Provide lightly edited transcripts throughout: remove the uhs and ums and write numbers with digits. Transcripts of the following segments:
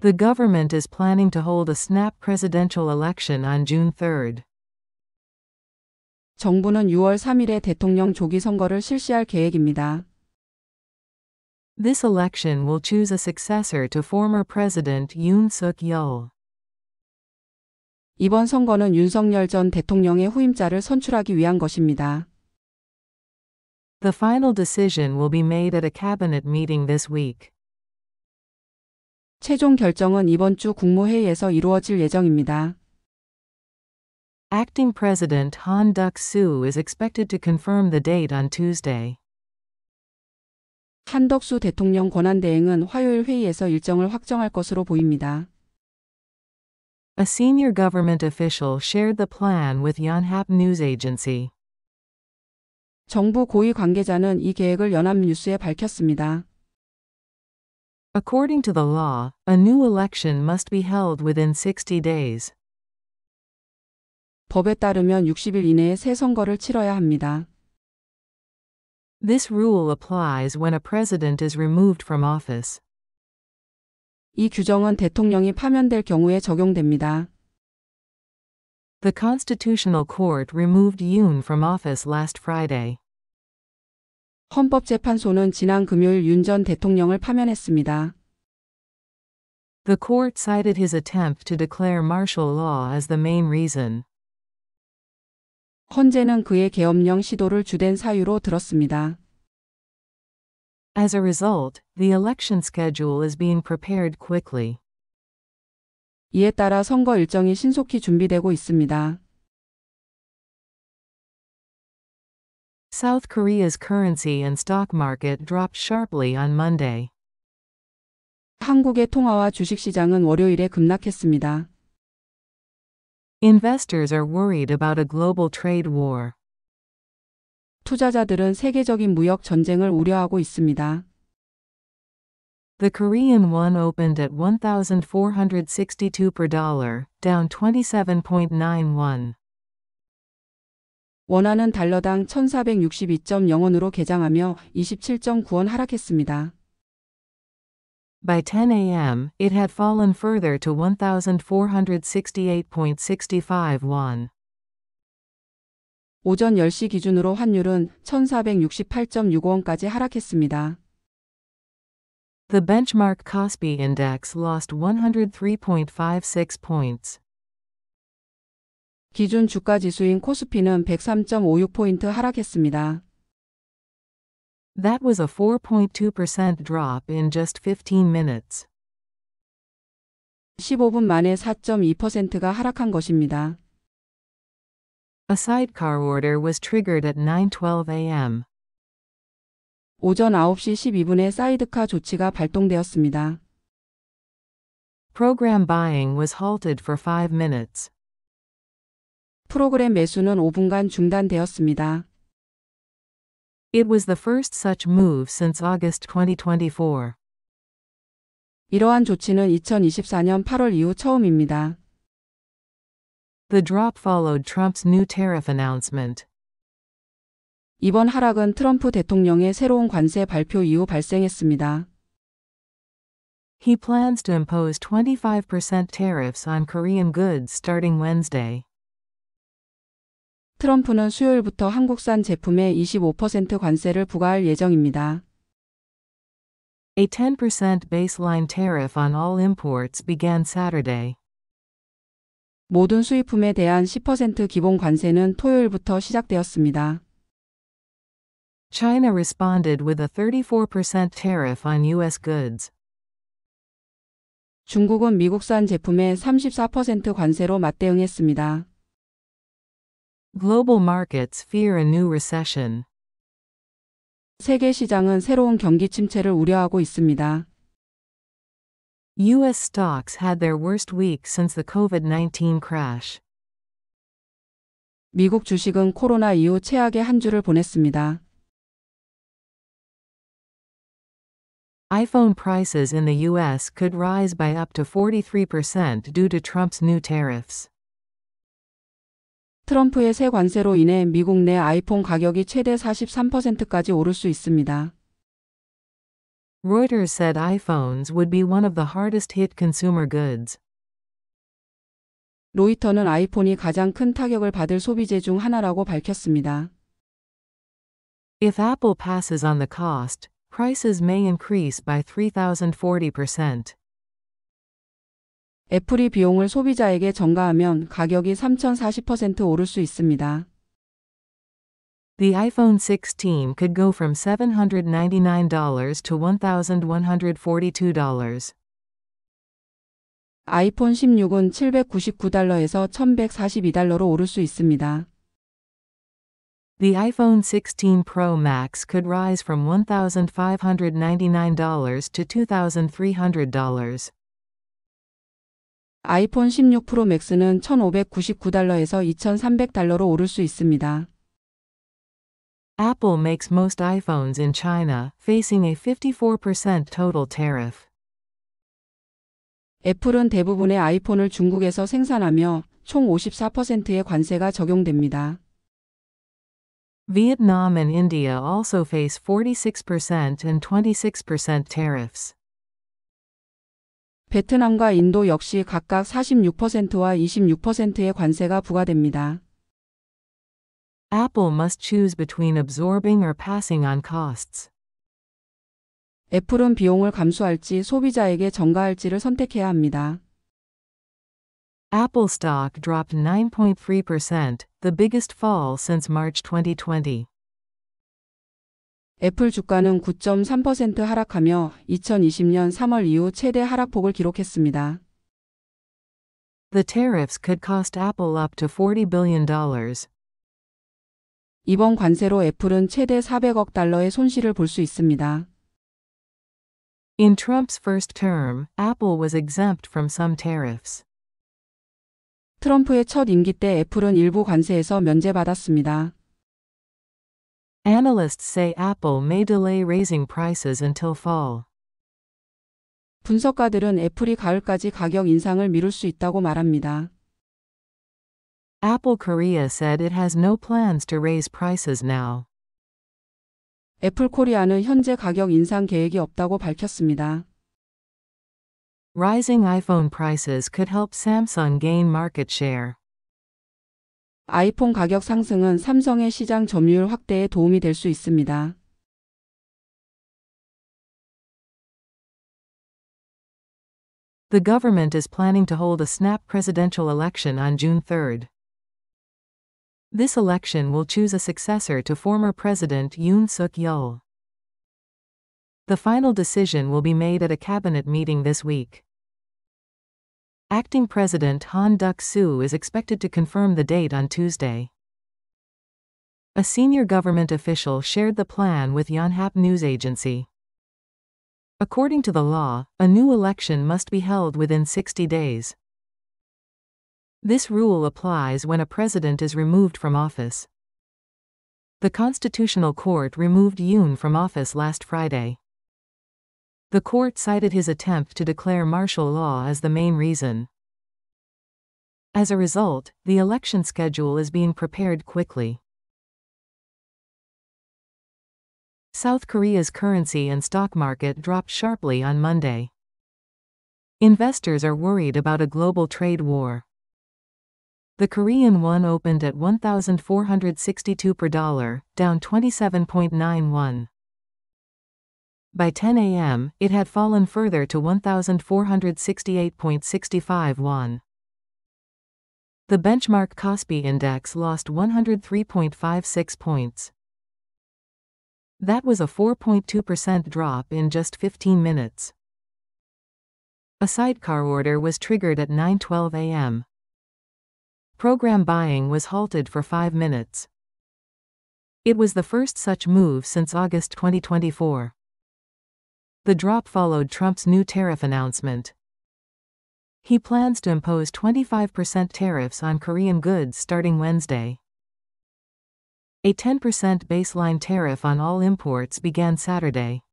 The government is planning to hold a snap presidential election on June 3rd. 정부는 6월 3일에 대통령 조기 선거를 실시할 계획입니다. This election will choose a successor to former President Yoon Suk-yeol. 이번 선거는 윤석열 전 대통령의 후임자를 선출하기 위한 것입니다. The final decision will be made at a cabinet meeting this week. 최종 결정은 이번 주 국무회의에서 이루어질 예정입니다. Acting President Han Duck-soo is expected to confirm the date on Tuesday. 한덕수 대통령 권한대행은 화요일 회의에서 일정을 확정할 것으로 보입니다. A senior government official shared the plan with Yonhap News Agency. 정부 고위 관계자는 이 계획을 연합뉴스에 밝혔습니다. According to the law, a new election must be held within 60 days. 법에 따르면 60일 이내에 새 선거를 치러야 합니다. This rule applies when a president is removed from office. 이 규정은 대통령이 파면될 경우에 적용됩니다. The Constitutional Court removed Yoon from office last Friday. 헌법재판소는 지난 금요일 윤 전 대통령을 파면했습니다. The court cited his attempt to declare martial law as the main reason. 헌재는 그의 계엄령 시도를 주된 사유로 들었습니다. As a result, the election schedule is being prepared quickly. 이에 따라 선거 일정이 신속히 준비되고 있습니다. South Korea's currency and stock market dropped sharply on Monday. 한국의 통화와 주식시장은 월요일에 급락했습니다. Investors are worried about a global trade war. 투자자들은 세계적인 무역 전쟁을 우려하고 있습니다. The Korean won opened at 1,462 per dollar, down 27.91. 원화는 달러당 1,462.0원으로 개장하며 27.9원 하락했습니다. By 10 a.m., it had fallen further to 1,468.65 won. 오전 10시 기준으로 환율은 1,468.65원까지 하락했습니다. The benchmark Kospi index lost 103.56 points. 기준 주가 지수인 코스피는 103.56포인트 하락했습니다. That was a 4.2% drop in just 15 minutes. 15분 만에 4.2%가 하락한 것입니다. A sidecar order was triggered at 9:12 a.m. 오전 9시 12분에 사이드카 조치가 발동되었습니다. Program buying was halted for 5 minutes. 프로그램 매수는 5분간 중단되었습니다. It was the first such move since August 2024. 이러한 조치는 2024년 8월 이후 처음입니다. The drop followed Trump's new tariff announcement. 이번 하락은 트럼프 대통령의 새로운 관세 발표 이후 발생했습니다. He plans to impose 25% tariffs on Korean goods starting Wednesday. 트럼프는 수요일부터 한국산 제품에 25% 관세를 부과할 예정입니다. A 10% baseline tariff on all imports began Saturday. 모든 수입품에 대한 10% 기본 관세는 토요일부터 시작되었습니다. China responded with a 34% tariff on U.S. goods. 중국은 미국산 제품에 34% 관세로 맞대응했습니다. Global markets fear a new recession. 세계 시장은 새로운 경기 침체를 우려하고 있습니다. U.S. stocks had their worst week since the COVID-19 crash. 미국 주식은 코로나 이후 최악의 한 주를 보냈습니다. iPhone prices in the U.S. could rise by up to 43% due to Trump's new tariffs. 트럼프의 새 관세로 인해 미국 내 아이폰 가격이 최대 43%까지 오를 수 있습니다. Reuters said iPhones would be one of the hardest hit consumer goods. 로이터는 아이폰이 가장 큰 타격을 받을 소비재 중 하나라고 밝혔습니다. If Apple passes on the cost, prices may increase by 3,040%. 애플이 비용을 소비자에게 전가하면 가격이 3,040% 오를 수 있습니다. The iPhone 16 could go from $799 to $1,142. 아이폰 16은 $799에서 $1,142로 오를 수 있습니다. The iPhone 16 Pro Max could rise from $1,599 to $2,300. 아이폰 16 프로 맥스는 $1,599에서 $2,300로 오를 수 있습니다. Apple makes most iPhones in China, facing a 54% total tariff. 애플은 대부분의 아이폰을 중국에서 생산하며 총 54%의 관세가 적용됩니다. Vietnam and India also face 46% and 26% tariffs. 베트남과 인도 역시 각각 46%와 26%의 관세가 부과됩니다. Apple must choose between absorbing or passing on costs. 애플은 비용을 감수할지 소비자에게 전가할지를 선택해야 합니다. Apple stock dropped 9.3%, the biggest fall since March 2020. 애플 주가는 9.3% 하락하며 2020년 3월 이후 최대 하락폭을 기록했습니다. The tariffs could cost Apple up to $40 billion. 이번 관세로 애플은 최대 400억 달러의 손실을 볼 수 있습니다. In Trump's first term, Apple was exempt from some tariffs. 트럼프의 첫 임기 때 애플은 일부 관세에서 면제받았습니다. Analysts say Apple may delay raising prices until fall. 분석가들은 애플이 가을까지 가격 인상을 미룰 수 있다고 말합니다. Apple Korea said it has no plans to raise prices now. 애플 코리아는 현재 가격 인상 계획이 없다고 밝혔습니다. Rising iPhone prices could help Samsung gain market share. 아이폰 가격 상승은 삼성의 시장 점유율 확대에 도움이 될 수 있습니다. The government is planning to hold a snap presidential election on June 3rd. This election will choose a successor to former President Yoon Suk-yeol. The final decision will be made at a cabinet meeting this week. Acting President Han Duck-soo is expected to confirm the date on Tuesday. A senior government official shared the plan with Yonhap News Agency. According to the law, a new election must be held within 60 days. This rule applies when a president is removed from office. The Constitutional Court removed Yoon from office last Friday. The court cited his attempt to declare martial law as the main reason. As a result, the election schedule is being prepared quickly. South Korea's currency and stock market dropped sharply on Monday. Investors are worried about a global trade war. The Korean won opened at 1,462 per dollar, down 27.91. By 10 a.m., it had fallen further to 1,468.65 won. The benchmark Kospi index lost 103.56 points. That was a 4.2% drop in just 15 minutes. A sidecar order was triggered at 9:12 a.m. Program buying was halted for 5 minutes. It was the first such move since August 2024. The drop followed Trump's new tariff announcement. He plans to impose 25% tariffs on Korean goods starting Wednesday. A 10% baseline tariff on all imports began Saturday.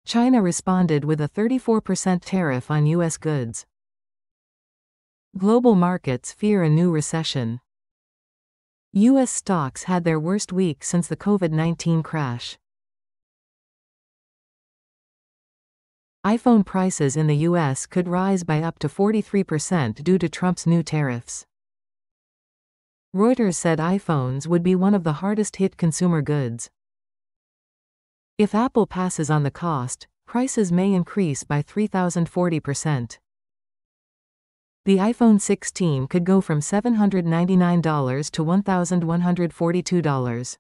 China responded with a 34% tariff on U.S. goods. Global markets fear a new recession. U.S. stocks had their worst week since the COVID-19 crash. iPhone prices in the US could rise by up to 43% due to Trump's new tariffs. Reuters said iPhones would be one of the hardest-hit consumer goods. If Apple passes on the cost, prices may increase by 3,040%. The iPhone 16 could go from $799 to $1,142.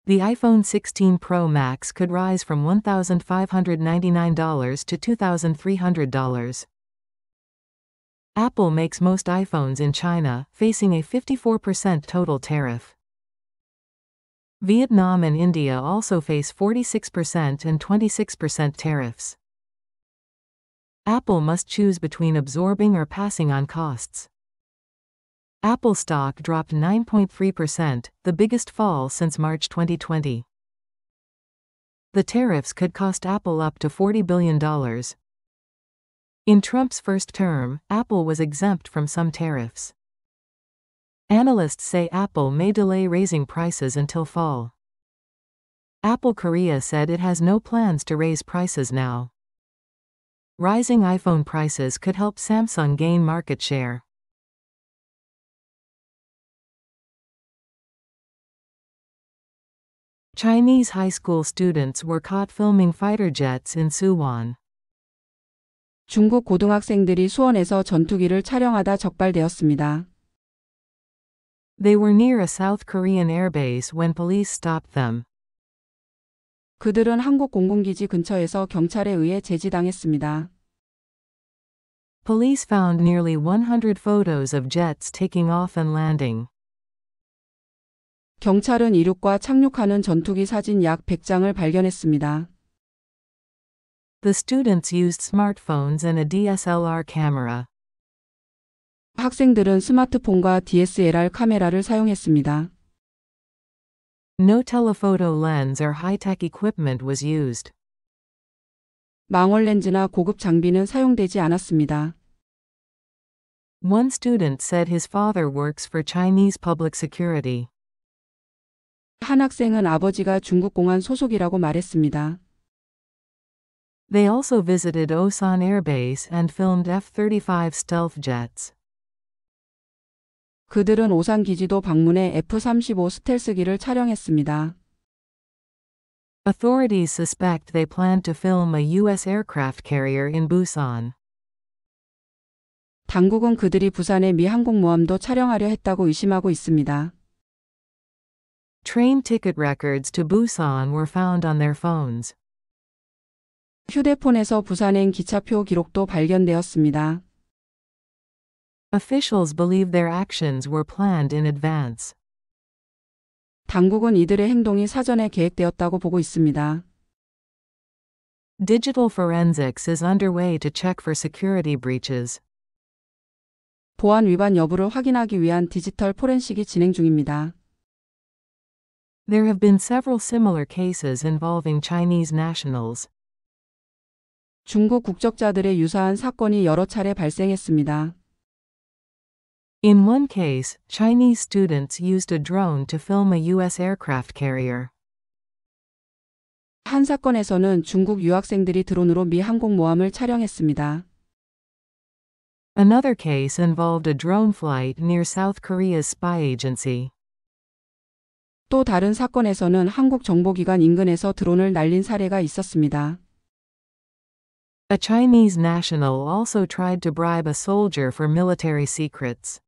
The iPhone 16 Pro Max could rise from $1,599 to $2,300. Apple makes most iPhones in China, facing a 54% total tariff. Vietnam and India also face 46% and 26% tariffs. Apple must choose between absorbing or passing on costs. Apple stock dropped 9.3%, the biggest fall since March 2020. The tariffs could cost Apple up to $40 billion. In Trump's first term, Apple was exempt from some tariffs. Analysts say Apple may delay raising prices until fall. Apple Korea said it has no plans to raise prices now. Rising iPhone prices could help Samsung gain market share. Chinese high school students were caught filming fighter jets in Suwon. 중국 고등학생들이 수원에서 전투기를 촬영하다 적발되었습니다. They were near a South Korean airbase when police stopped them. 그들은 한국 공군기지 근처에서 경찰에 의해 제지당했습니다. Police found nearly 100 photos of jets taking off and landing. 경찰은 이륙과 착륙하는 전투기 사진 약 100장을 발견했습니다. The students used smartphones and a DSLR camera. 학생들은 스마트폰과 DSLR 카메라를 사용했습니다. No telephoto lens or high-tech equipment was used. 망원 렌즈나 고급 장비는 사용되지 않았습니다. One student said his father works for Chinese public security. 한 학생은 아버지가 중국 공안 소속이라고 말했습니다. They also visited Osan Air Base and filmed F-35 stealth jets. 그들은 오산 기지도 방문해 F-35 스텔스기를 촬영했습니다. Authorities suspect they planned to film a U.S. aircraft carrier in Busan. 당국은 그들이 부산의 미 항공모함도 촬영하려 했다고 의심하고 있습니다. Train ticket records to Busan were found on their phones. 휴대폰에서 부산행 기차표 기록도 발견되었습니다. Officials believe their actions were planned in advance. 당국은 이들의 행동이 사전에 계획되었다고 보고 있습니다. Digital forensics is underway to check for security breaches. 보안 위반 여부를 확인하기 위한 디지털 포렌식이 진행 중입니다. There have been several similar cases involving Chinese nationals. 중국 국적자들의 유사한 사건이 여러 차례 발생했습니다. In one case, Chinese students used a drone to film a U.S. aircraft carrier. 한 사건에서는 중국 유학생들이 드론으로 미 항공모함을 촬영했습니다. Another case involved a drone flight near South Korea's spy agency. 또 다른 사건에서는 한국 정보기관 인근에서 드론을 날린 사례가 있었습니다. A Chinese national also tried to bribe a soldier for military secrets.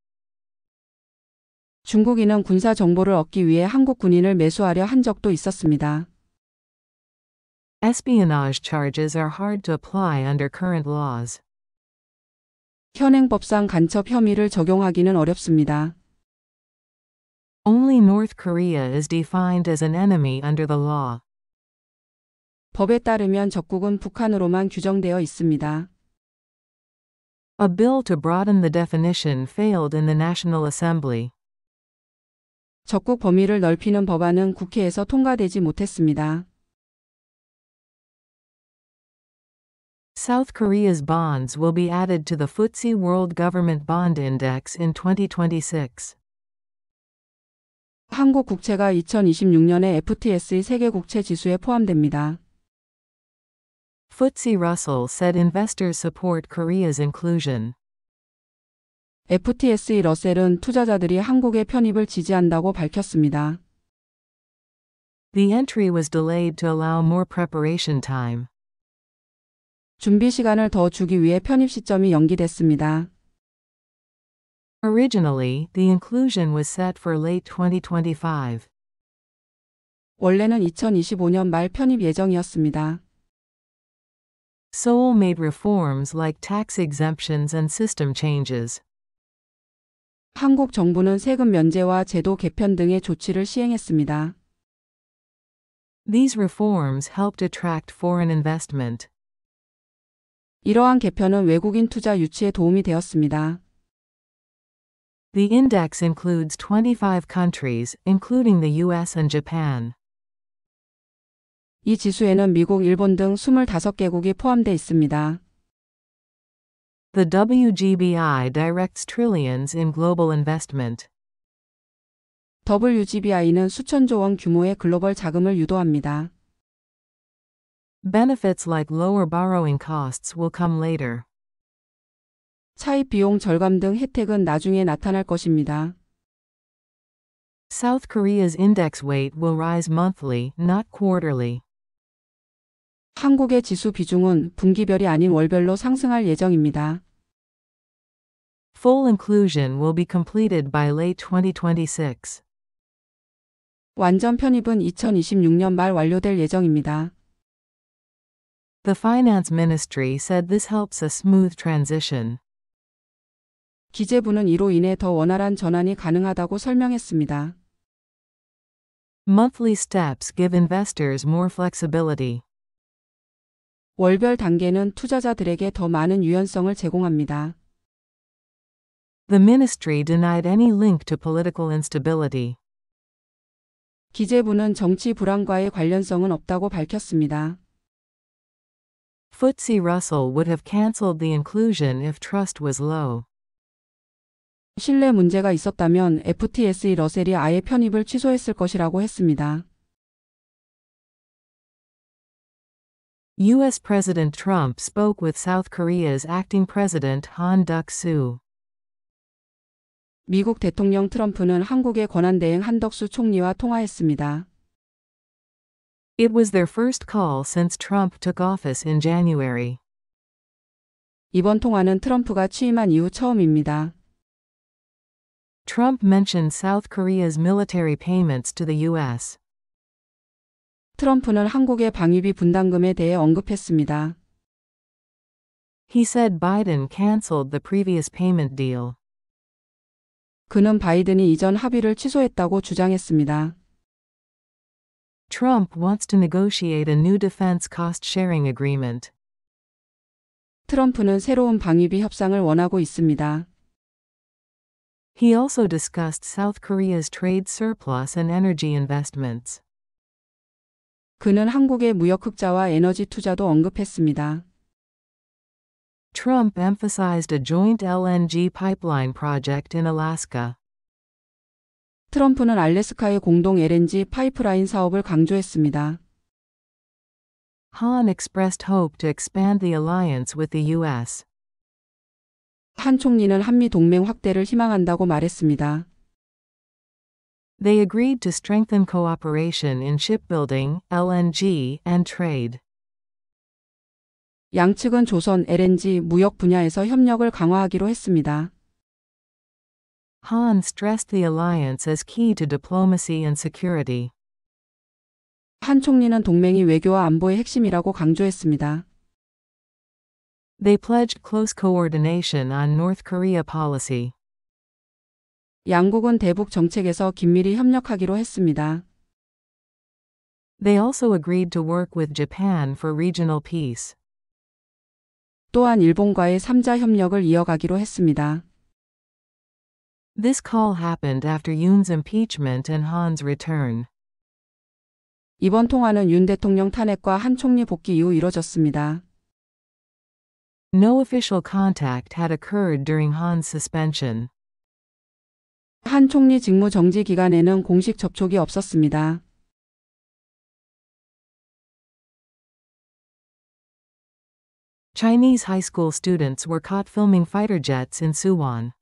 중국인은 군사 정보를 얻기 위해 한국 군인을 매수하려 한 적도 있었습니다. Espionage charges are hard to apply under current laws. 현행법상 간첩 혐의를 적용하기는 어렵습니다. Only North Korea is defined as an enemy under the law. 법에 따르면 적국은 북한으로만 규정되어 있습니다. A bill to broaden the definition failed in the National Assembly. 적국 범위를 넓히는 법안은 국회에서 통과되지 못했습니다. South Korea's bonds will be added to the FTSE World Government Bond Index in 2026. 한국 국채가 2026년에 FTSE 세계 국채 지수에 포함됩니다. FTSE Russell said investors support Korea's inclusion. FTSE 러셀은 투자자들이 한국의 편입을 지지한다고 밝혔습니다. The entry was delayed to allow more preparation time. 준비 시간을 더 주기 위해 편입 시점이 연기됐습니다. Originally, the inclusion was set for late 2025. 원래는 2025년 말 편입 예정이었습니다. Seoul made reforms like tax exemptions and system changes. 한국 정부는 세금 면제와 제도 개편 등의 조치를 시행했습니다. These reforms helped attract foreign investment. 이러한 개편은 외국인 투자 유치에 도움이 되었습니다. The index includes 25 countries, including the US and Japan. 이 지수에는 미국, 일본 등 25개국이 포함되어 있습니다. The WGBI directs trillions in global investment. WGBI는 수천조 원 규모의 글로벌 자금을 유도합니다. Benefits like lower borrowing costs will come later. 차입 비용 절감 등 혜택은 나중에 나타날 것입니다. South Korea's index weight will rise monthly, not quarterly. 한국의 지수 비중은 분기별이 아닌 월별로 상승할 예정입니다. Full inclusion will be completed by late 2026. 완전 편입은 2026년 말 완료될 예정입니다. The Finance Ministry said this helps a smooth transition. 기재부는 이로 인해 더 원활한 전환이 가능하다고 설명했습니다. Monthly steps give investors more flexibility. 월별 단계는 투자자들에게 더 많은 유연성을 제공합니다. The ministry denied any link to political instability. 기재부는 정치 불안과의 관련성은 없다고 밝혔습니다. FTSE Russell would have cancelled the inclusion if trust was low. 신뢰 문제가 있었다면 FTSE 러셀이 아예 편입을 취소했을 것이라고 했습니다. U.S. President Trump spoke with South Korea's acting president Han Duck-soo. 미국 대통령 트럼프는 한국의 권한대행 한덕수 총리와 통화했습니다. It was their first call since Trump took office in January. 이번 통화는 트럼프가 취임한 이후 처음입니다. Trump mentioned South Korea's military payments to the U.S. 트럼프는 한국의 방위비 분담금에 대해 언급했습니다. He said Biden canceled the previous payment deal. 그는 바이든이 이전 합의를 취소했다고 주장했습니다. Trump wants to negotiate a new defense cost-sharing agreement. 트럼프는 새로운 방위비 협상을 원하고 있습니다. He also discussed South Korea's trade surplus and energy investments. 그는 한국의 무역 흑자와 에너지 투자도 언급했습니다. Trump emphasized a joint LNG pipeline project in Alaska. 트럼프는 알래스카의 공동 LNG 파이프라인 사업을 강조했습니다. Han expressed hope to expand the alliance with the U.S. 한 총리는 한미 동맹 확대를 희망한다고 말했습니다. They agreed to strengthen cooperation in shipbuilding, LNG, and trade. 양측은 조선, LNG, 무역 분야에서 협력을 강화하기로 했습니다. Han stressed the alliance as key to diplomacy and security. 한 총리는 동맹이 외교와 안보의 핵심이라고 강조했습니다. They pledged close coordination on North Korea policy. 양국은 대북 정책에서 긴밀히 협력하기로 했습니다. They also agreed to work with Japan for regional peace. 또한 일본과의 3자 협력을 이어가기로 했습니다. This call happened after Yoon's impeachment and Han's return. 이번 통화는 윤 대통령 탄핵과 한 총리 복귀 이후 이뤄졌습니다. No official contact had occurred during Han's suspension. 한 총리 직무 정지 기간에는 공식 접촉이 없었습니다. Chinese high school students were caught filming fighter jets in Suwon.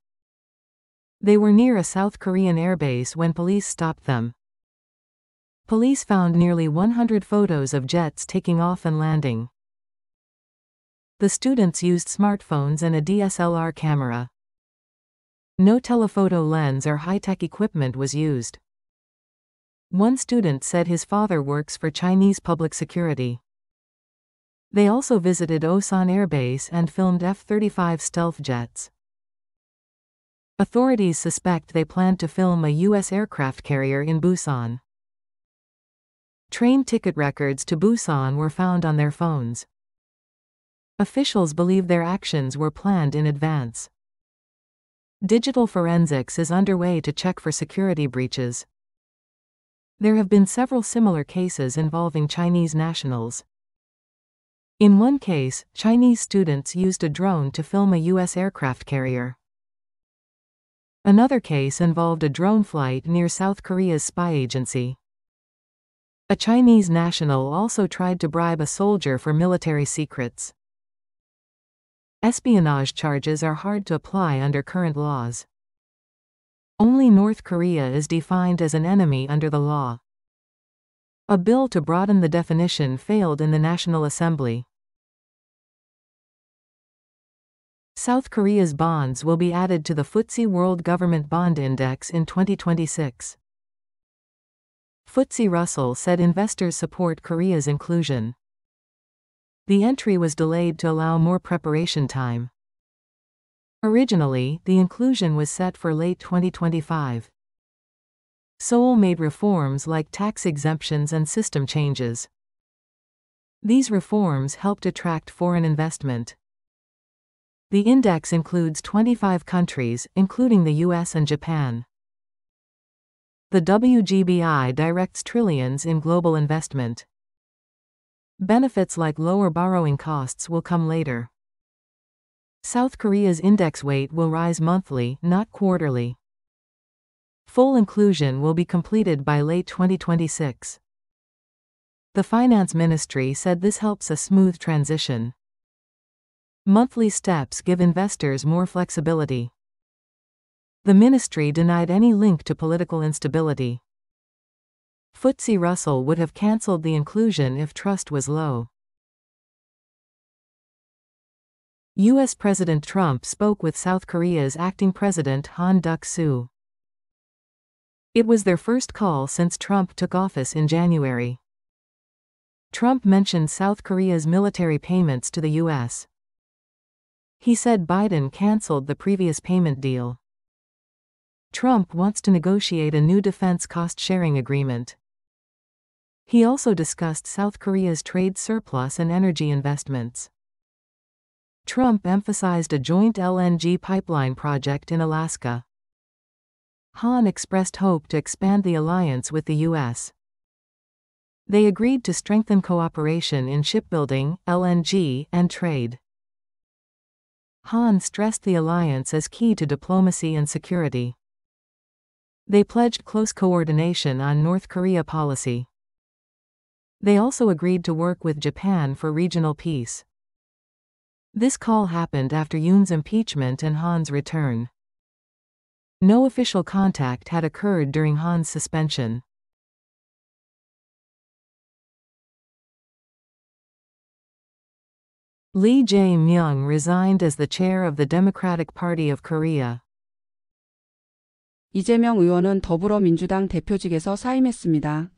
They were near a South Korean airbase when police stopped them. Police found nearly 100 photos of jets taking off and landing. The students used smartphones and a DSLR camera. No telephoto lens or high-tech equipment was used. One student said his father works for Chinese public security. They also visited Osan Air Base and filmed F-35 stealth jets. Authorities suspect they planned to film a U.S. aircraft carrier in Busan. Train ticket records to Busan were found on their phones. Officials believe their actions were planned in advance. Digital forensics is underway to check for security breaches. There have been several similar cases involving Chinese nationals. In one case, Chinese students used a drone to film a U.S. aircraft carrier. Another case involved a drone flight near South Korea's spy agency. A Chinese national also tried to bribe a soldier for military secrets. Espionage charges are hard to apply under current laws. Only North Korea is defined as an enemy under the law. A bill to broaden the definition failed in the National Assembly. South Korea's bonds will be added to the FTSE World Government Bond Index in 2026. FTSE Russell said investors support Korea's inclusion. The entry was delayed to allow more preparation time. Originally, the inclusion was set for late 2025. Seoul made reforms like tax exemptions and system changes. These reforms helped attract foreign investment. The index includes 25 countries, including the US and Japan. The WGBI directs trillions in global investment. Benefits like lower borrowing costs will come later. South Korea's index weight will rise monthly, not quarterly. Full inclusion will be completed by late 2026. The Finance Ministry said this helps a smooth transition. Monthly steps give investors more flexibility. The ministry denied any link to political instability. FTSE Russell would have cancelled the inclusion if trust was low. U.S. President Trump spoke with South Korea's acting president Han Duck-soo. It was their first call since Trump took office in January. Trump mentioned South Korea's military payments to the U.S. He said Biden canceled the previous payment deal. Trump wants to negotiate a new defense cost-sharing agreement. He also discussed South Korea's trade surplus and energy investments. Trump emphasized a joint LNG pipeline project in Alaska. Han expressed hope to expand the alliance with the U.S. They agreed to strengthen cooperation in shipbuilding, LNG, and trade. Han stressed the alliance as key to diplomacy and security. They pledged close coordination on North Korea policy. They also agreed to work with Japan for regional peace. This call happened after Yoon's impeachment and Han's return. No official contact had occurred during Han's suspension. Lee Jae-myung resigned as the chair of the Democratic Party of Korea. 이재명 의원은 더불어민주당 대표직에서 사임했습니다.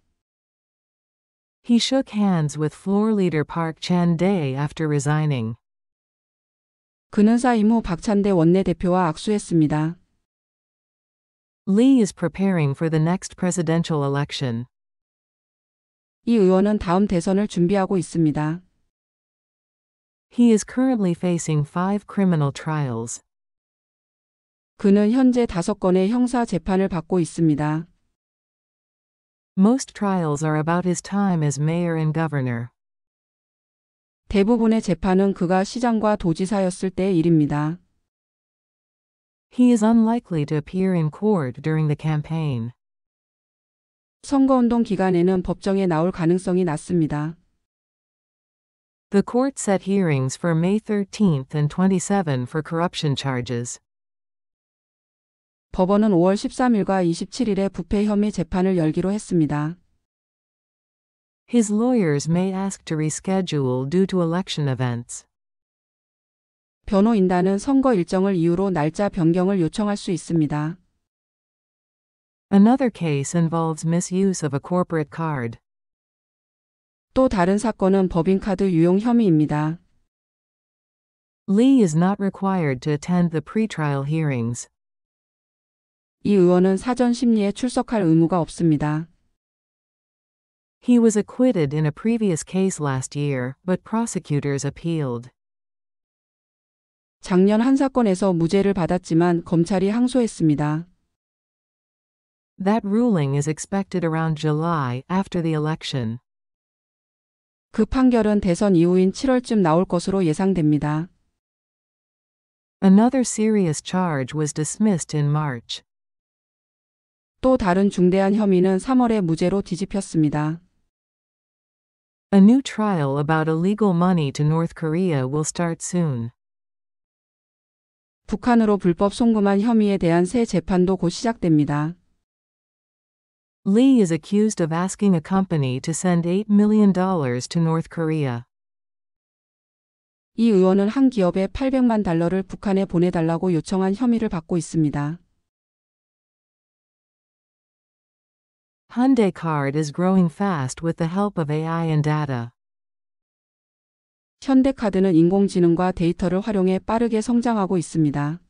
He shook hands with floor leader Park Chan-dae after resigning. 그는 사임 후 박찬대 원내대표와 악수했습니다. Lee is preparing for the next presidential election. 이 의원은 다음 대선을 준비하고 있습니다. He is currently facing 5 criminal trials. 그는 현재 5건의 형사 재판을 받고 있습니다. Most trials are about his time as mayor and governor. 대부분의 재판은 그가 시장과 도지사였을 때의 일입니다. He is unlikely to appear in court during the campaign. 선거운동 기간에는 법정에 나올 가능성이 낮습니다. The court set hearings for May 13th and 27 for corruption charges. 법원은 5월 13일과 27일에 부패 혐의 재판을 열기로 했습니다. His lawyers may ask to reschedule due to election events. 변호인단은 선거 일정을 이유로 날짜 변경을 요청할 수 있습니다. Another case involves misuse of a corporate card. 또 다른 사건은 법인카드 유용 혐의입니다. Lee is not required to attend the pretrial hearings. 이 의원은 사전 심리에 출석할 의무가 없습니다. He was acquitted in a previous case last year, but prosecutors appealed. 작년 한 사건에서 무죄를 받았지만 검찰이 항소했습니다. That ruling is expected around July, after the election. 그 판결은 대선 이후인 7월쯤 나올 것으로 예상됩니다. Another serious charge was dismissed in March. 또 다른 중대한 혐의는 3월에 무죄로 뒤집혔습니다. A new trial about illegal money to North Korea will start soon. 북한으로 불법 송금한 혐의에 대한 새 재판도 곧 시작됩니다. Lee is accused of asking a company to send $8 million to North Korea. 이 의원은 한 기업에 $800만 북한에 보내달라고 요청한 혐의를 받고 있습니다. Hyundai Card is growing fast with the help of AI and data. 현대카드는 인공지능과 데이터를 활용해 빠르게 성장하고 있습니다.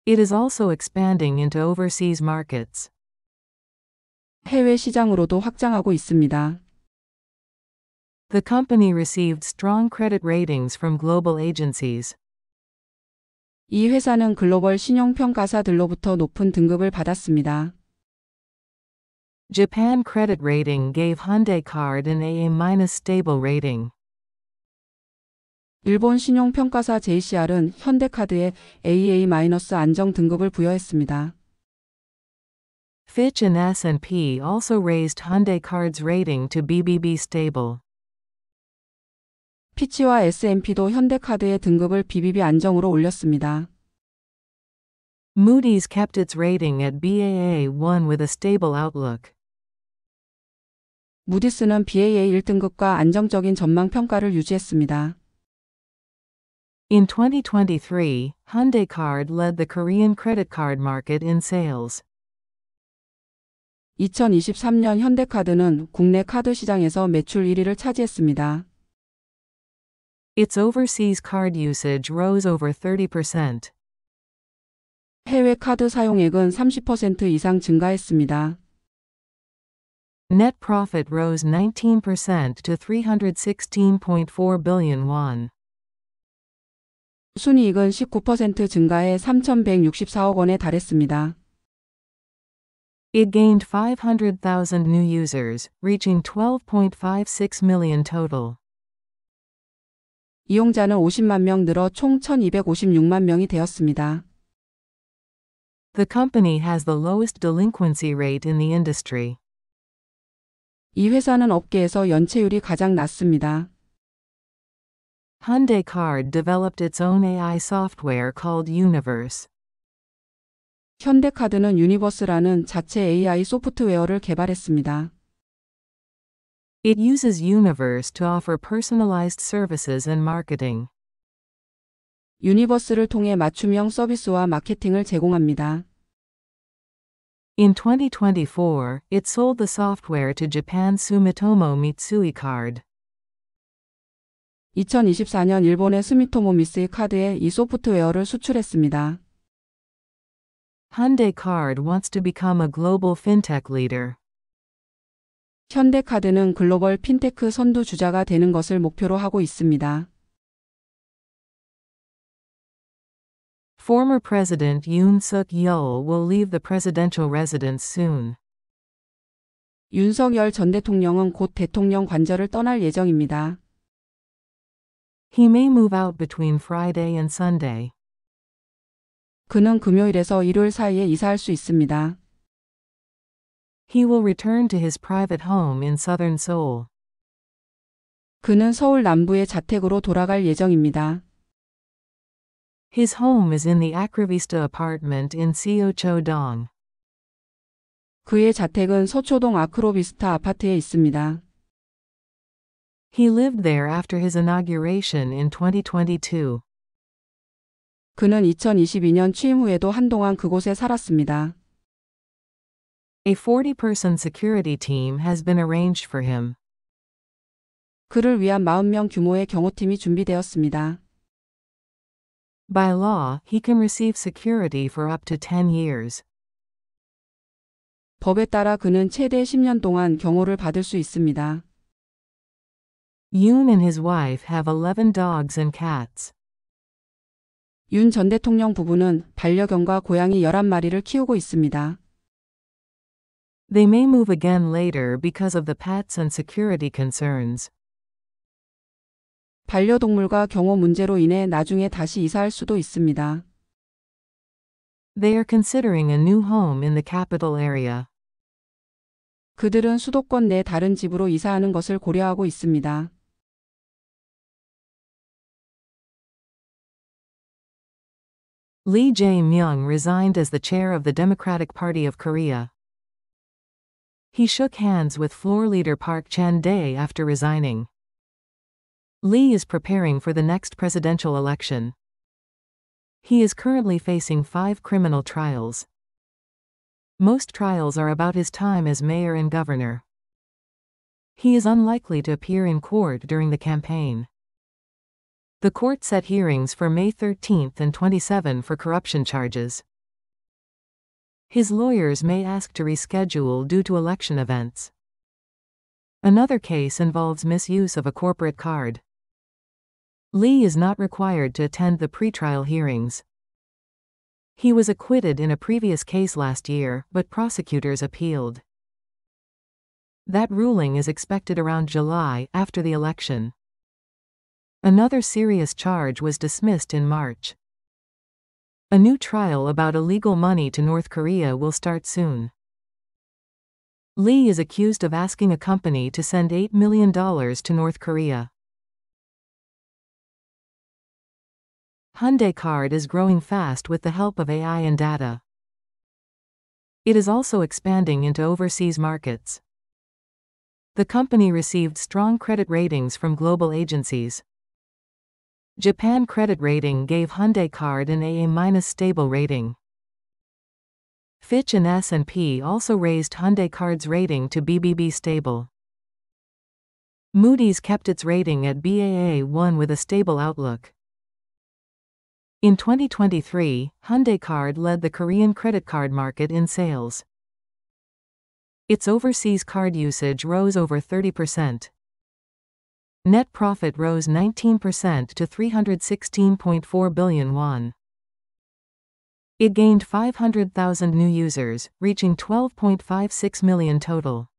It is also expanding into overseas markets. 해외 시장으로도 확장하고 있습니다. The company received strong credit ratings from global agencies. 이 회사는 글로벌 신용평가사들로부터 높은 등급을 받았습니다. Japan Credit Rating gave Hyundai Card an AA- stable rating. 일본 신용평가사 JCR은 현대카드에 AA- 안정 등급을 부여했습니다. Fitch and S&P also raised Hyundai Card's rating to BBB stable. 피치와 S&P도 현대카드의 등급을 BBB 안정으로 올렸습니다. Moody's kept its rating at Baa1 with a stable outlook. 무디스는 Baa 1등급과 안정적인 전망 평가를 유지했습니다. In 2023, Hyundai Card led the Korean credit card market in sales. 2023년 현대카드는 국내 카드 시장에서 매출 1위를 차지했습니다. Its overseas card usage rose over 30%. 해외 카드 사용액은 30% 이상 증가했습니다. Net profit rose 19% to 316.4 billion won. 순이익은 19% 증가해 3,164억 원에 달했습니다. It gained 500,000 new users, reaching 12.56 million total. 이용자는 50만 명 늘어 총 1,256만 명이 되었습니다. The company has the lowest delinquency rate in the industry. 이 회사는 업계에서 연체율이 가장 낮습니다. Hyundai Card developed its own AI software called Universe. 현대카드는 유니버스라는 자체 AI 소프트웨어를 개발했습니다. It uses Universe to offer personalized services and marketing. 유니버스를 통해 맞춤형 서비스와 마케팅을 제공합니다. In 2024, it sold the software to Japan's Sumitomo Mitsui Card. 2024년 일본의 스미토모 미쓰이 카드에 이 소프트웨어를 수출했습니다. Hyundai Card wants to become a global fintech leader. 현대카드는 글로벌 핀테크 선두주자가 되는 것을 목표로 하고 있습니다. Former President Yoon Suk-yeol will leave the presidential residence soon. 윤석열 전 대통령은 곧 대통령 관저를 떠날 예정입니다. He may move out between Friday and Sunday. 그는 금요일에서 일요일 사이에 이사할 수 있습니다. He will return to his private home in southern Seoul. 그는 서울 남부의 자택으로 돌아갈 예정입니다. His home is in the Acravista apartment in Seocho-dong. 그의 자택은 서초동 아크로비스타 아파트에 있습니다. He lived there after his inauguration in 2022. 그는 2022년 취임 후에도 한동안 그곳에 살았습니다. A 40-person security team has been arranged for him. 그를 위한 40명 규모의 경호팀이 준비되었습니다. By law, he can receive security for up to 10 years. 법에 따라 그는 최대 10년 동안 경호를 받을 수 있습니다. Yoon and his wife have 11 dogs and cats. 윤 전 대통령 부부는 반려견과 고양이 11마리를 키우고 있습니다. They may move again later because of the pets and security concerns. 반려동물과 경호 문제로 인해 나중에 다시 이사할 수도 있습니다. They are considering a new home in the capital area. 그들은 수도권 내 다른 집으로 이사하는 것을 고려하고 있습니다. Lee Jae-myung resigned as the chair of the Democratic Party of Korea. He shook hands with floor leader Park Chan-dae after resigning. Lee is preparing for the next presidential election. He is currently facing 5 criminal trials. Most trials are about his time as mayor and governor. He is unlikely to appear in court during the campaign. The court set hearings for May 13 and 27 for corruption charges. His lawyers may ask to reschedule due to election events. Another case involves misuse of a corporate card. Lee is not required to attend the pretrial hearings. He was acquitted in a previous case last year, but prosecutors appealed. That ruling is expected around July, after the election. Another serious charge was dismissed in March. A new trial about illegal money to North Korea will start soon. Lee is accused of asking a company to send $8 million to North Korea. Hyundai Card is growing fast with the help of AI and data. It is also expanding into overseas markets. The company received strong credit ratings from global agencies. Japan Credit Rating gave Hyundai Card an AA- stable rating. Fitch and S&P also raised Hyundai Card's rating to BBB stable. Moody's kept its rating at Baa1 with a stable outlook. In 2023, Hyundai Card led the Korean credit card market in sales. Its overseas card usage rose over 30%. Net profit rose 19% to 316.4 billion won. It gained 500,000 new users, reaching 12.56 million total.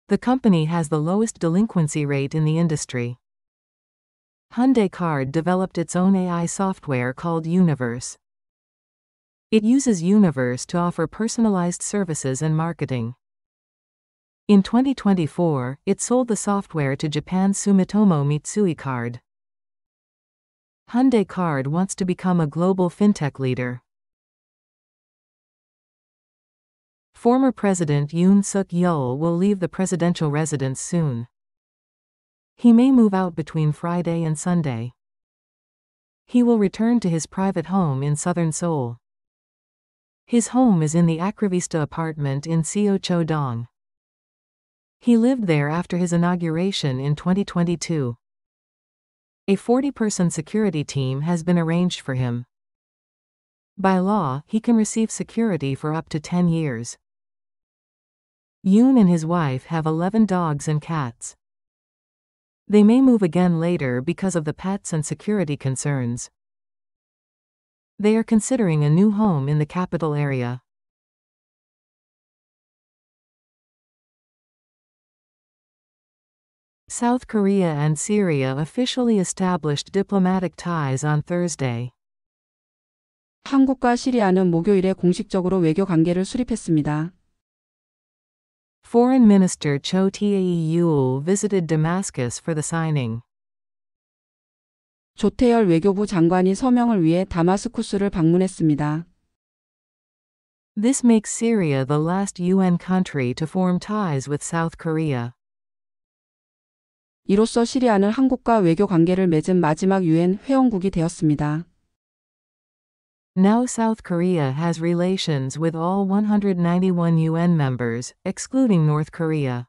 The company has the lowest delinquency rate in the industry. Hyundai Card developed its own AI software called Universe. It uses Universe to offer personalized services and marketing. In 2024, it sold the software to Japan's Sumitomo Mitsui Card. Hyundai Card wants to become a global fintech leader. Former President Yoon Suk-yeol will leave the presidential residence soon. He may move out between Friday and Sunday. He will return to his private home in southern Seoul. His home is in the Acravista apartment in Seocho-dong. He lived there after his inauguration in 2022. A 40-person security team has been arranged for him. By law, he can receive security for up to 10 years. Yoon and his wife have 11 dogs and cats. They may move again later because of the pets and security concerns. They are considering a new home in the capital area. South Korea and Syria officially established diplomatic ties on Thursday. 한국과 시리아는 목요일에 공식적으로 외교 관계를 수립했습니다. Foreign Minister Cho Tae-yul visited Damascus for the signing. 조태열 외교부 장관이 서명을 위해 다마스쿠스를 방문했습니다. This makes Syria the last UN country to form ties with South Korea. 이로써 시리아는 한국과 외교 관계를 맺은 마지막 UN 회원국이 되었습니다. Now South Korea has relations with all 191 UN members, excluding North Korea.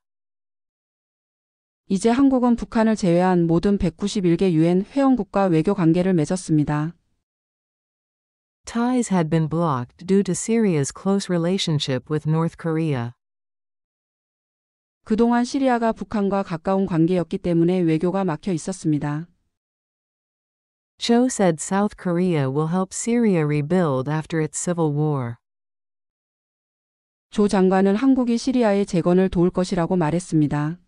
이제 한국은 북한을 제외한 모든 191개 UN 회원국과 외교 관계를 맺었습니다. Ties had been blocked due to Syria's close relationship with North Korea. 그동안 시리아가 북한과 가까운 관계였기 때문에 외교가 막혀 있었습니다. Cho said South Korea will help Syria rebuild after its civil war. 조 장관은 한국이 시리아의 재건을 도울 것이라고 말했습니다.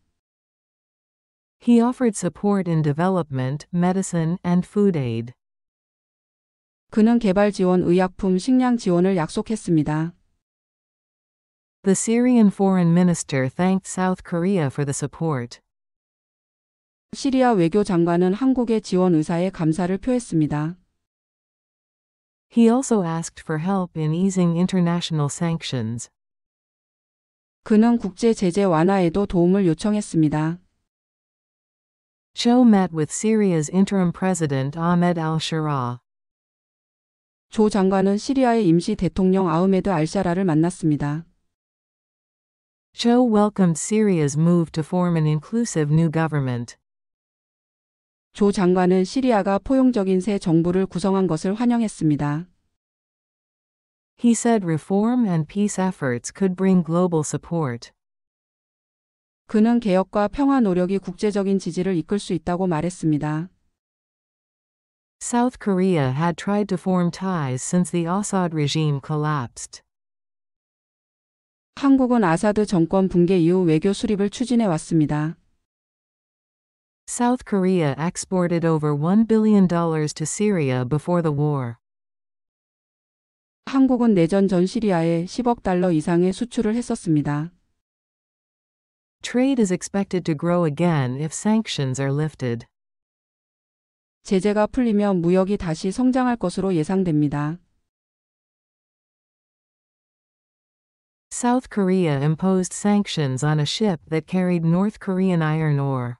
He offered support in development, medicine, and food aid. 그는 개발 지원, 의약품, 식량 지원을 약속했습니다. The Syrian foreign minister thanked South Korea for the support. 시리아 외교 장관은 한국의 지원 의사에 감사를 표했습니다. He also asked for help in easing international sanctions. 그는 국제 제재 완화에도 도움을 요청했습니다. Cho met with Syria's interim president Ahmed al-Shara. 조 장관은 시리아의 임시 대통령 아흐메드 알샤라를 만났습니다. Cho welcomed Syria's move to form an inclusive new government. 조 장관은 시리아가 포용적인 새 정부를 구성한 것을 환영했습니다. He said reform and peace efforts could bring global support. 그는 개혁과 평화 노력이 국제적인 지지를 이끌 수 있다고 말했습니다. South Korea had tried to form ties since the Assad regime collapsed. 한국은 아사드 정권 붕괴 이후 외교 수립을 추진해 왔습니다. South Korea exported over $1 billion to Syria before the war. 한국은 내전 전 시리아에 10억 달러 이상의 수출을 했었습니다. Trade is expected to grow again if sanctions are lifted. 제재가 풀리면 무역이 다시 성장할 것으로 예상됩니다. South Korea imposed sanctions on a ship that carried North Korean iron ore.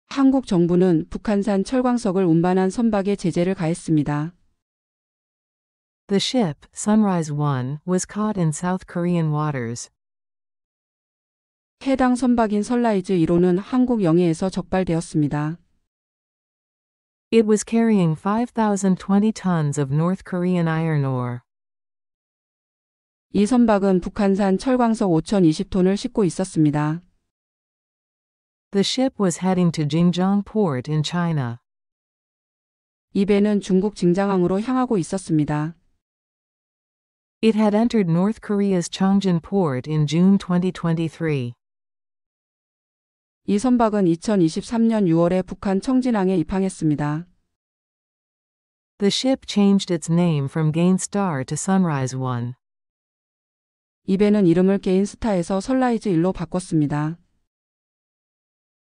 한국 정부는 북한산 철광석을 운반한 선박에 제재를 가했습니다. The ship, Sunrise 1, was caught in South Korean waters. 해당 선박인 선라이즈 1호는 한국 영해에서 적발되었습니다. It was carrying 5,020 tons of North Korean iron ore. 이 선박은 북한산 철광석 5,020톤을 싣고 있었습니다. The ship was heading to Jingjiang Port in China. 이 배는 중국 징장항으로 향하고 있었습니다. It had entered North Korea's Chongjin Port in June 2023. 이 선박은 2023년 6월에 북한 청진항에 입항했습니다. The ship changed its name from Gainstar to Sunrise 1. 이 배는 이름을 게인스타에서 선라이즈 1로 바꿨습니다.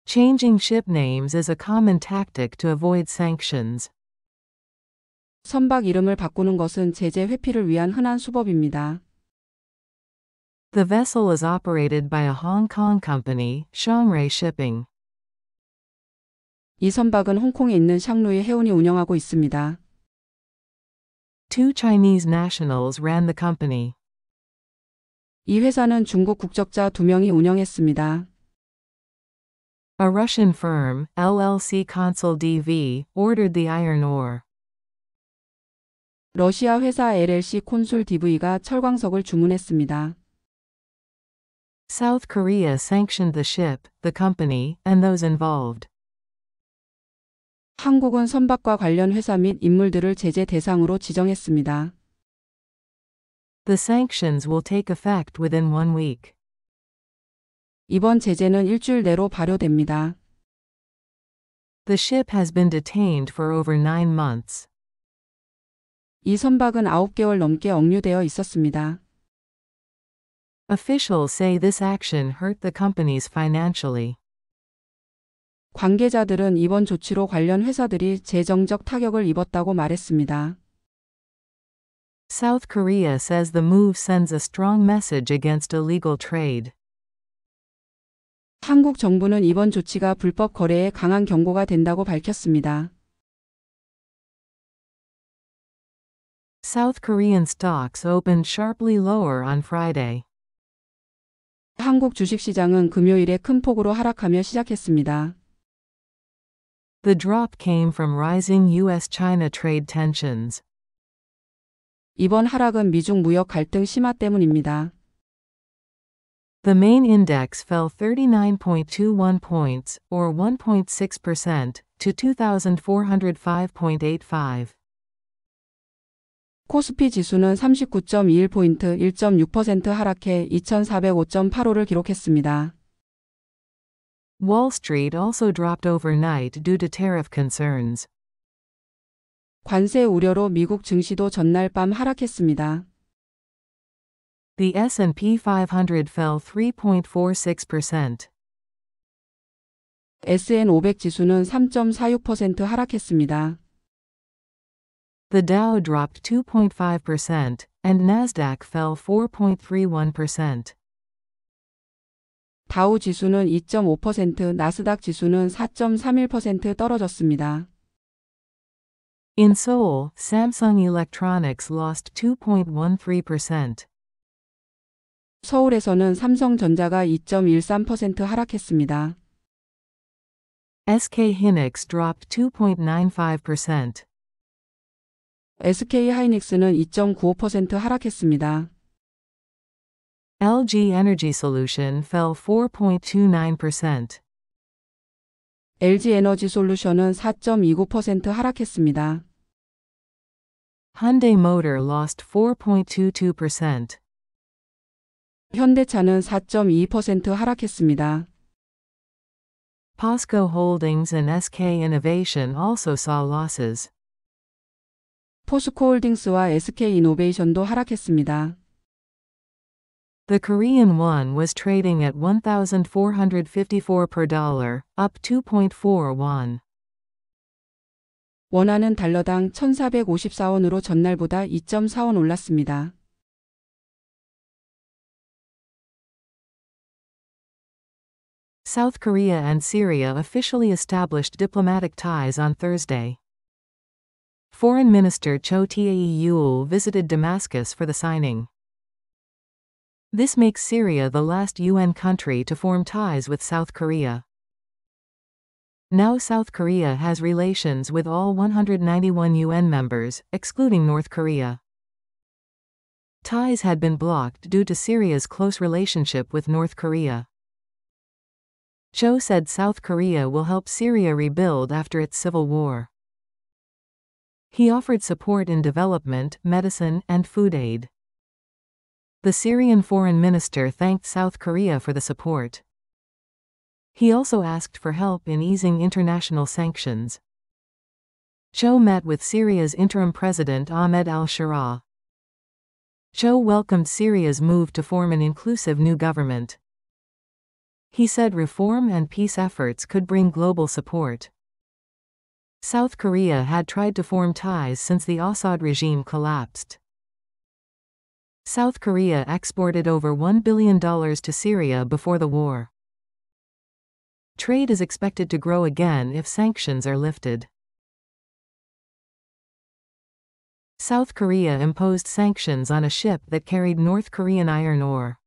Changing ship names is a common tactic to avoid sanctions. 선박 이름을 바꾸는 것은 제재 회피를 위한 흔한 수법입니다. The vessel is operated by a Hong Kong company, Shanghai Shipping. 이 선박은 홍콩에 있는 샹루이 해운이 운영하고 있습니다. Two Chinese nationals ran the company. 이 회사는 중국 국적자 2명이 운영했습니다. A Russian firm, LLC Consul DV, ordered the iron ore. 러시아 회사 LLC 콘술 DV가 철광석을 주문했습니다. South Korea sanctioned the ship, the company, and those involved. 한국은 선박과 관련 회사 및 인물들을 제재 대상으로 지정했습니다. The sanctions will take effect within 1 week. 이번 제재는 일주일 내로 발효됩니다. The ship has been detained for over 9 months. 이 선박은 9개월 넘게 억류되어 있었습니다. Officials say this action hurt the companies financially. 관계자들은 이번 조치로 관련 회사들이 재정적 타격을 입었다고 말했습니다. South Korea says the move sends a strong message against illegal trade. 한국 정부는 이번 조치가 불법 거래에 강한 경고가 된다고 밝혔습니다. South Korean stocks opened sharply lower on Friday. 한국 주식시장은 금요일에 큰 폭으로 하락하며 시작했습니다. The drop came from rising U.S.-China trade tensions. 이번 하락은 미중 무역 갈등 심화 때문입니다. The main index fell 39.21 points, or 1.6%, to 2,405.85. 코스피 지수는 39.21포인트 1.6% 하락해 2,405.85를 기록했습니다. Wall Street also dropped overnight due to tariff concerns. 관세 우려로 미국 증시도 전날 밤 하락했습니다. The S&P 500 fell 3.46%. S&P500 지수는 3.46% 하락했습니다. The Dow dropped 2.5%, and Nasdaq fell 4.31%. 다우 지수는 2.5%, 나스닥 지수는 4.31% 떨어졌습니다. In Seoul, Samsung Electronics lost 2.13%. 서울에서는 삼성전자가 2.13% 하락했습니다. SK Hynix dropped 2.95%. SK 하이닉스는 2.95% 하락했습니다. LG Energy Solution fell 4.29%. LG 에너지 솔루션은 4.29% 하락했습니다. Hyundai Motor lost 4.22%. 현대차는 4.22% 하락했습니다. POSCO Holdings and SK Innovation also saw losses. 포스코홀딩스와 SK이노베이션도 하락했습니다. The Korean won was trading at 1,454 per dollar, up 2.4 won. 원화는 달러당 1,454원으로 전날보다 2.4원 올랐습니다. South Korea and Syria officially established diplomatic ties on Thursday. Foreign Minister Cho Tae-yul visited Damascus for the signing. This makes Syria the last UN country to form ties with South Korea. Now South Korea has relations with all 191 UN members, excluding North Korea. Ties had been blocked due to Syria's close relationship with North Korea. Cho said South Korea will help Syria rebuild after its civil war. He offered support in development, medicine, and food aid. The Syrian foreign minister thanked South Korea for the support. He also asked for help in easing international sanctions. Cho met with Syria's interim president Ahmed al-Shara. Cho welcomed Syria's move to form an inclusive new government. He said reform and peace efforts could bring global support. South Korea had tried to form ties since the Assad regime collapsed. South Korea exported over $1 billion to Syria before the war. Trade is expected to grow again if sanctions are lifted. South Korea imposed sanctions on a ship that carried North Korean iron ore.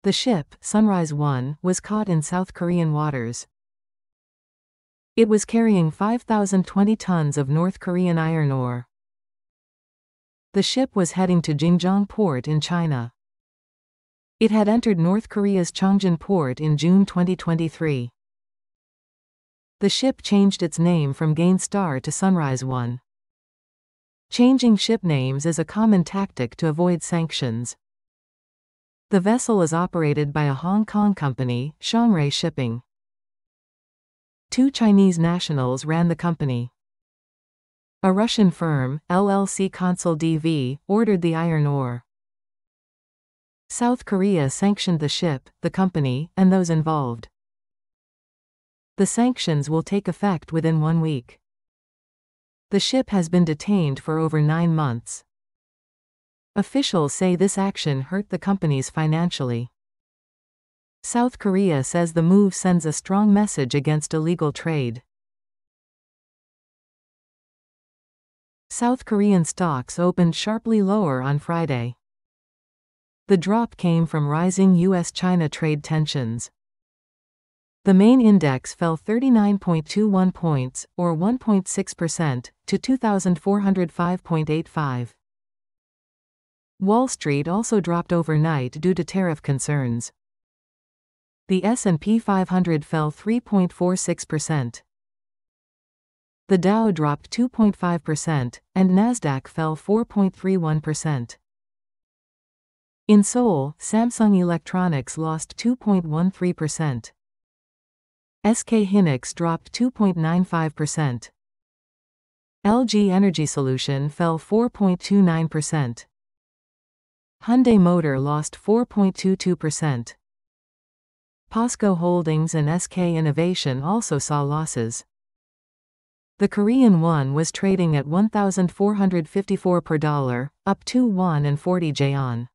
The ship, Sunrise 1, was caught in South Korean waters. It was carrying 5,020 tons of North Korean iron ore. The ship was heading to Jingjiang Port in China. It had entered North Korea's Chongjin Port in June 2023. The ship changed its name from Gain Star to Sunrise 1. Changing ship names is a common tactic to avoid sanctions. The vessel is operated by a Hong Kong company, Shanghai Shipping. 2 Chinese nationals ran the company. A Russian firm, LLC Consul DV, ordered the iron ore. South Korea sanctioned the ship, the company, and those involved. The sanctions will take effect within 1 week. The ship has been detained for over 9 months. Officials say this action hurt the companies financially. South Korea says the move sends a strong message against illegal trade. South Korean stocks opened sharply lower on Friday. The drop came from rising US-China trade tensions. The main index fell 39.21 points, or 1.6%, to 2,405.85. Wall Street also dropped overnight due to tariff concerns. The S&P 500 fell 3.46%. The Dow dropped 2.5%, and Nasdaq fell 4.31%. In Seoul, Samsung Electronics lost 2.13%. SK Hynix dropped 2.95%. LG Energy Solution fell 4.29%. Hyundai Motor lost 4.22%. POSCO Holdings and SK Innovation also saw losses. The Korean won was trading at 1,454 per dollar, up 2 won and 40 jeon.